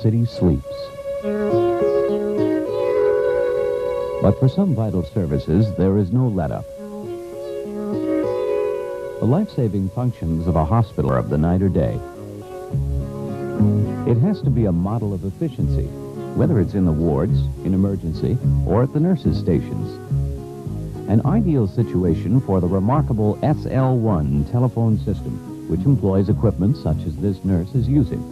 city sleeps. But for some vital services, there is no let-up. The life-saving functions of a hospital are of the night or day. It has to be a model of efficiency, whether it's in the wards, in emergency, or at the nurses' stations. An ideal situation for the remarkable SL1 telephone system, which employs equipment such as this nurse is using.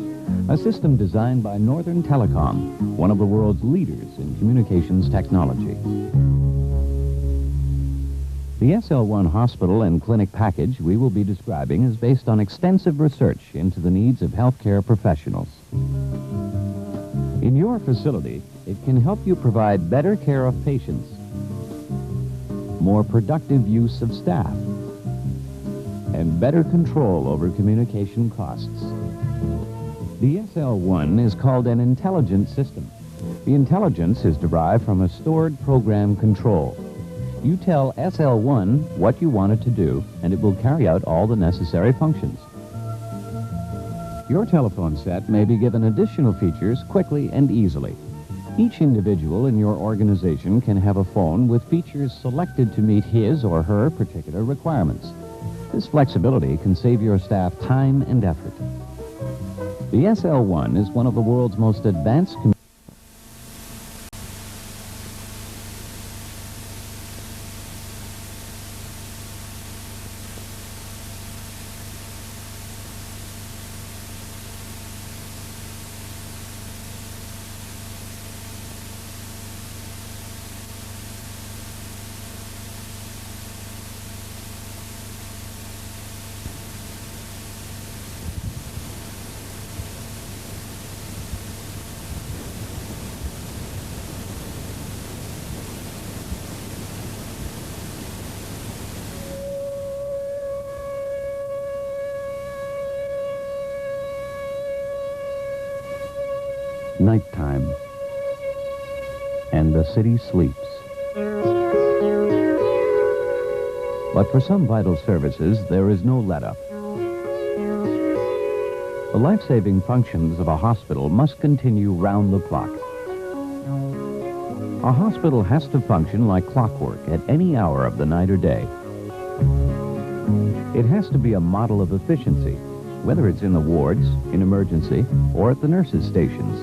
A system designed by Northern Telecom, one of the world's leaders in communications technology. The SL1 hospital and clinic package we will be describing is based on extensive research into the needs of healthcare professionals. In your facility, it can help you provide better care of patients, more productive use of staff, and better control over communication costs. The SL1 is called an intelligent system. The intelligence is derived from a stored program control. You tell SL1 what you want it to do, and it will carry out all the necessary functions. Your telephone set may be given additional features quickly and easily. Each individual in your organization can have a phone with features selected to meet his or her particular requirements. This flexibility can save your staff time and effort. The SL1 is one of the world's most advanced nighttime, and the city sleeps. But for some vital services, there is no let-up. The life-saving functions of a hospital must continue round the clock. A hospital has to function like clockwork at any hour of the night or day. It has to be a model of efficiency, whether it's in the wards, in emergency, or at the nurses' stations.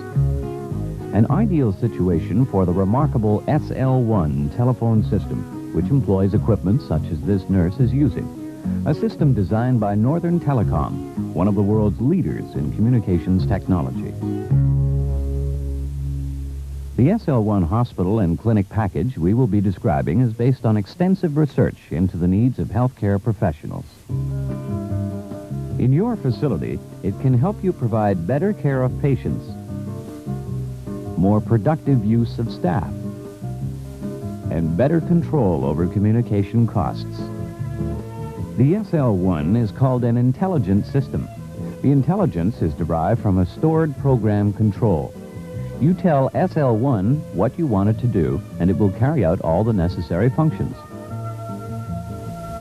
An ideal situation for the remarkable SL1 telephone system, which employs equipment such as this nurse is using. A system designed by Northern Telecom, one of the world's leaders in communications technology. The SL1 hospital and clinic package we will be describing is based on extensive research into the needs of healthcare professionals. In your facility, it can help you provide better care of patients, more productive use of staff, and better control over communication costs. The SL1 is called an intelligent system. The intelligence is derived from a stored program control. You tell SL1 what you want it to do, and it will carry out all the necessary functions.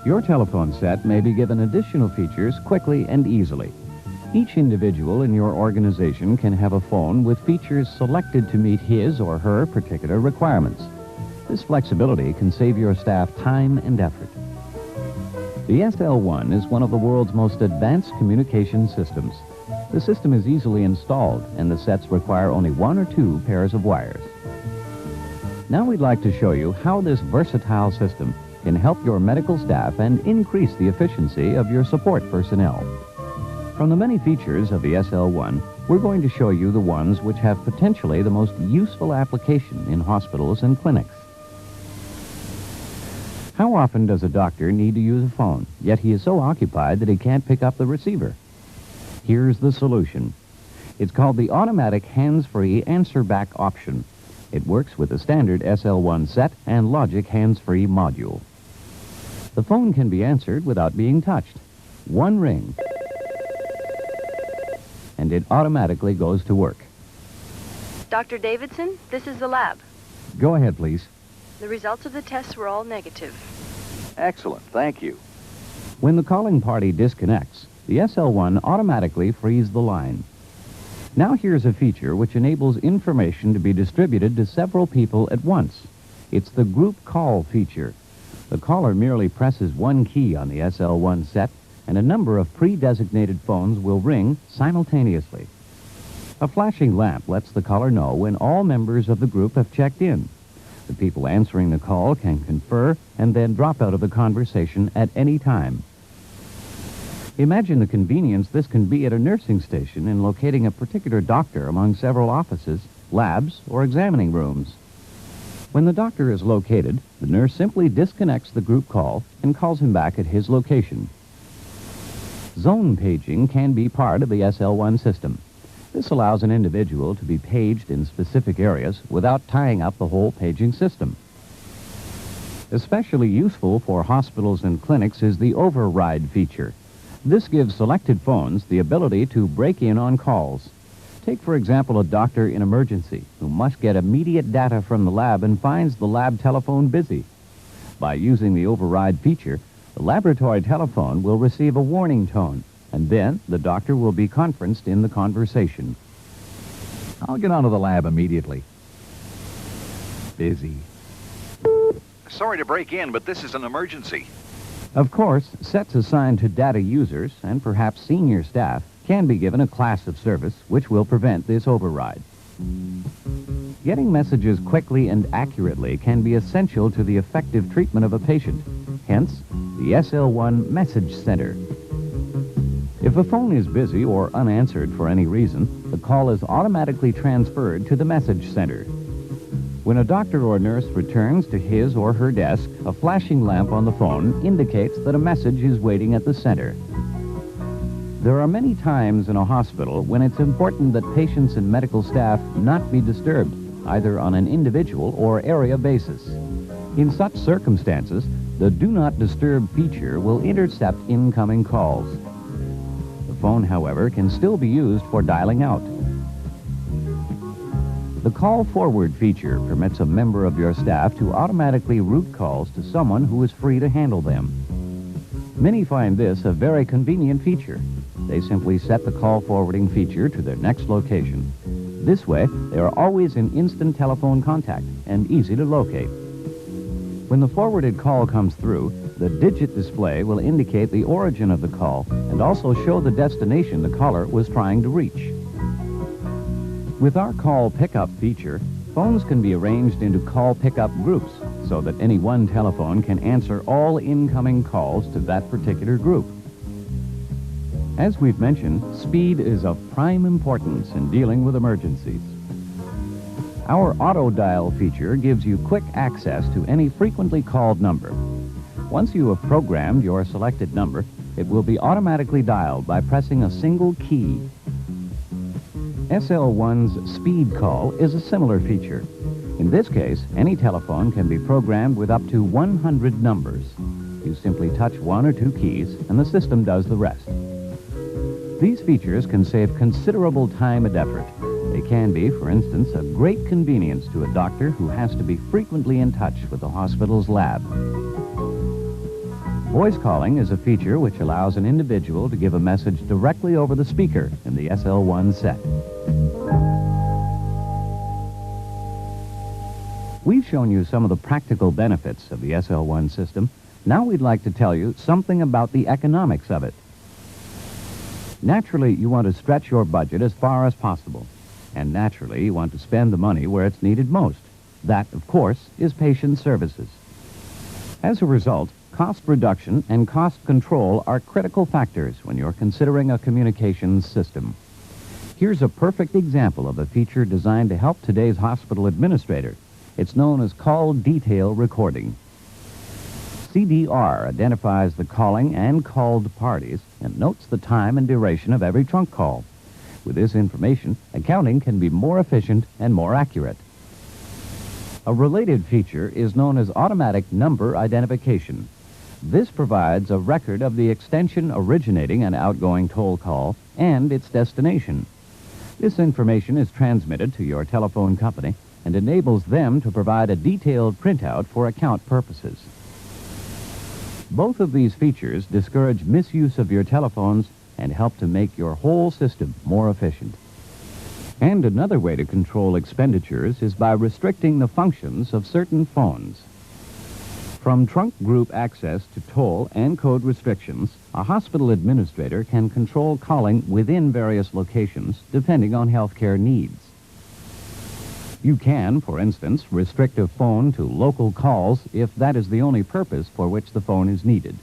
Your telephone set may be given additional features quickly and easily. Each individual in your organization can have a phone with features selected to meet his or her particular requirements. This flexibility can save your staff time and effort. The SL1 is one of the world's most advanced communication systems. The system is easily installed, and the sets require only 1 or 2 pairs of wires. Now we'd like to show you how this versatile system can help your medical staff and increase the efficiency of your support personnel. From the many features of the SL1, we're going to show you the ones which have potentially the most useful application in hospitals and clinics. How often does a doctor need to use a phone, yet he is so occupied that he can't pick up the receiver? Here's the solution. It's called the automatic hands-free answer-back option. It works with the standard SL1 set and logic hands-free module. The phone can be answered without being touched. 1 ring, and it automatically goes to work. Dr. Davidson, this is the lab. Go ahead, please. The results of the tests were all negative. Excellent, thank you. When the calling party disconnects, the SL1 automatically frees the line. Now here's a feature which enables information to be distributed to several people at once. It's the group call feature. The caller merely presses one key on the SL1 set, and a number of pre-designated phones will ring simultaneously. A flashing lamp lets the caller know when all members of the group have checked in. The people answering the call can confer and then drop out of the conversation at any time. Imagine the convenience this can be at a nursing station in locating a particular doctor among several offices, labs, or examining rooms. When the doctor is located, the nurse simply disconnects the group call and calls him back at his location. Zone paging can be part of the SL1 system. This allows an individual to be paged in specific areas without tying up the whole paging system. Especially useful for hospitals and clinics is the override feature. This gives selected phones the ability to break in on calls. Take, for example, a doctor in emergency who must get immediate data from the lab and finds the lab telephone busy. By using the override feature, the laboratory telephone will receive a warning tone, and then the doctor will be conferenced in the conversation. I'll get onto the lab immediately. Busy. Sorry to break in, but this is an emergency. Of course, sets assigned to data users and perhaps senior staff can be given a class of service which will prevent this override. Getting messages quickly and accurately can be essential to the effective treatment of a patient. Hence, the SL1 Message Center. If a phone is busy or unanswered for any reason, the call is automatically transferred to the Message Center. When a doctor or nurse returns to his or her desk, a flashing lamp on the phone indicates that a message is waiting at the center. There are many times in a hospital when it's important that patients and medical staff not be disturbed, either on an individual or area basis. In such circumstances, the Do Not Disturb feature will intercept incoming calls. The phone, however, can still be used for dialing out. The Call Forward feature permits a member of your staff to automatically route calls to someone who is free to handle them. Many find this a very convenient feature. They simply set the call forwarding feature to their next location. This way, they are always in instant telephone contact and easy to locate. When the forwarded call comes through, the digit display will indicate the origin of the call and also show the destination the caller was trying to reach. With our call pickup feature, phones can be arranged into call pickup groups so that any one telephone can answer all incoming calls to that particular group. As we've mentioned, speed is of prime importance in dealing with emergencies. Our auto dial feature gives you quick access to any frequently called number. Once you have programmed your selected number, it will be automatically dialed by pressing a single key. SL1's Speed Call is a similar feature. In this case, any telephone can be programmed with up to 100 numbers. You simply touch one or two keys, and the system does the rest. These features can save considerable time and effort. They can be, for instance, a great convenience to a doctor who has to be frequently in touch with the hospital's lab. Voice calling is a feature which allows an individual to give a message directly over the speaker in the SL1 set. We've shown you some of the practical benefits of the SL1 system. Now we'd like to tell you something about the economics of it. Naturally, you want to stretch your budget as far as possible. And naturally, you want to spend the money where it's needed most. That, of course, is patient services. As a result, cost reduction and cost control are critical factors when you're considering a communications system. Here's a perfect example of a feature designed to help today's hospital administrator. It's known as call detail recording. CDR identifies the calling and called parties and notes the time and duration of every trunk call. With this information, accounting can be more efficient and more accurate. A related feature is known as automatic number identification. This provides a record of the extension originating an outgoing toll call and its destination. This information is transmitted to your telephone company and enables them to provide a detailed printout for account purposes. Both of these features discourage misuse of your telephones and help to make your whole system more efficient. And another way to control expenditures is by restricting the functions of certain phones. From trunk group access to toll and code restrictions, a hospital administrator can control calling within various locations depending on healthcare needs. You can, for instance, restrict a phone to local calls if that is the only purpose for which the phone is needed.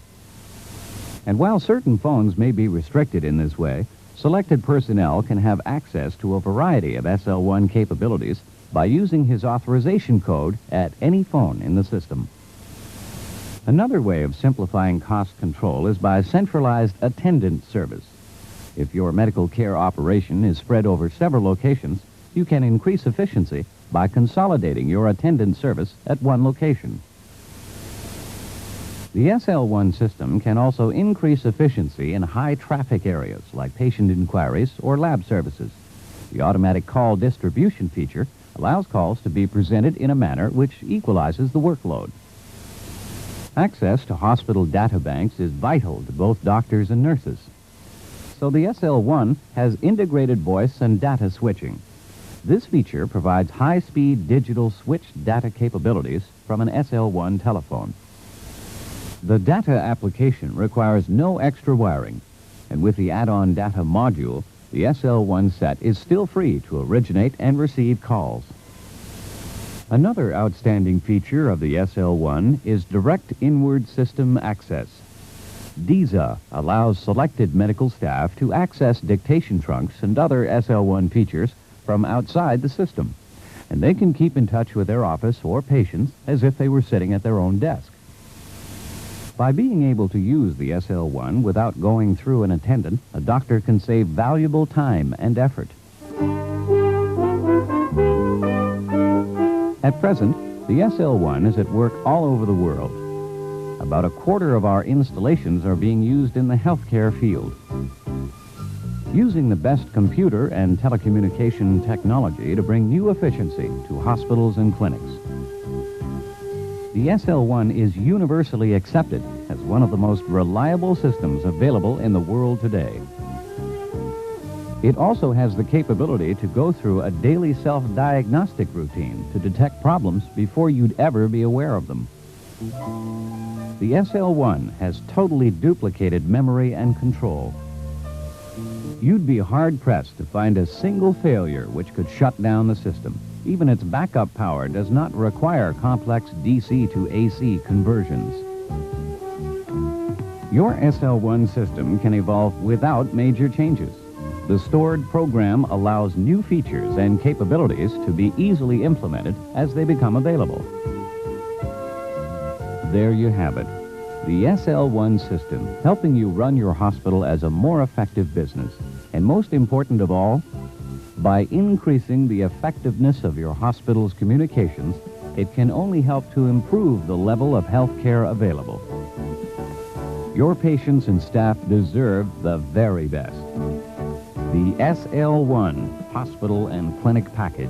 And while certain phones may be restricted in this way, selected personnel can have access to a variety of SL1 capabilities by using his authorization code at any phone in the system. Another way of simplifying cost control is by centralized attendant service. If your medical care operation is spread over several locations, you can increase efficiency by consolidating your attendant service at one location. The SL1 system can also increase efficiency in high traffic areas like patient inquiries or lab services. The automatic call distribution feature allows calls to be presented in a manner which equalizes the workload. Access to hospital data banks is vital to both doctors and nurses. So the SL1 has integrated voice and data switching. This feature provides high-speed digital switched data capabilities from an SL1 telephone. The data application requires no extra wiring, and with the add-on data module, the SL1 set is still free to originate and receive calls. Another outstanding feature of the SL1 is direct inward system access. DISA allows selected medical staff to access dictation trunks and other SL1 features from outside the system, and they can keep in touch with their office or patients as if they were sitting at their own desk. By being able to use the SL1 without going through an attendant, a doctor can save valuable time and effort. At present, the SL1 is at work all over the world. About a quarter of our installations are being used in the healthcare field. Using the best computer and telecommunication technology to bring new efficiency to hospitals and clinics. The SL1 is universally accepted as one of the most reliable systems available in the world today. It also has the capability to go through a daily self-diagnostic routine to detect problems before you'd ever be aware of them. The SL1 has totally duplicated memory and control. You'd be hard-pressed to find a single failure which could shut down the system. Even its backup power does not require complex DC to AC conversions. Your SL1 system can evolve without major changes. The stored program allows new features and capabilities to be easily implemented as they become available. There you have it, the SL1 system, helping you run your hospital as a more effective business. And most important of all, by increasing the effectiveness of your hospital's communications, it can only help to improve the level of health care available. Your patients and staff deserve the very best. The SL1 Hospital and Clinic Package.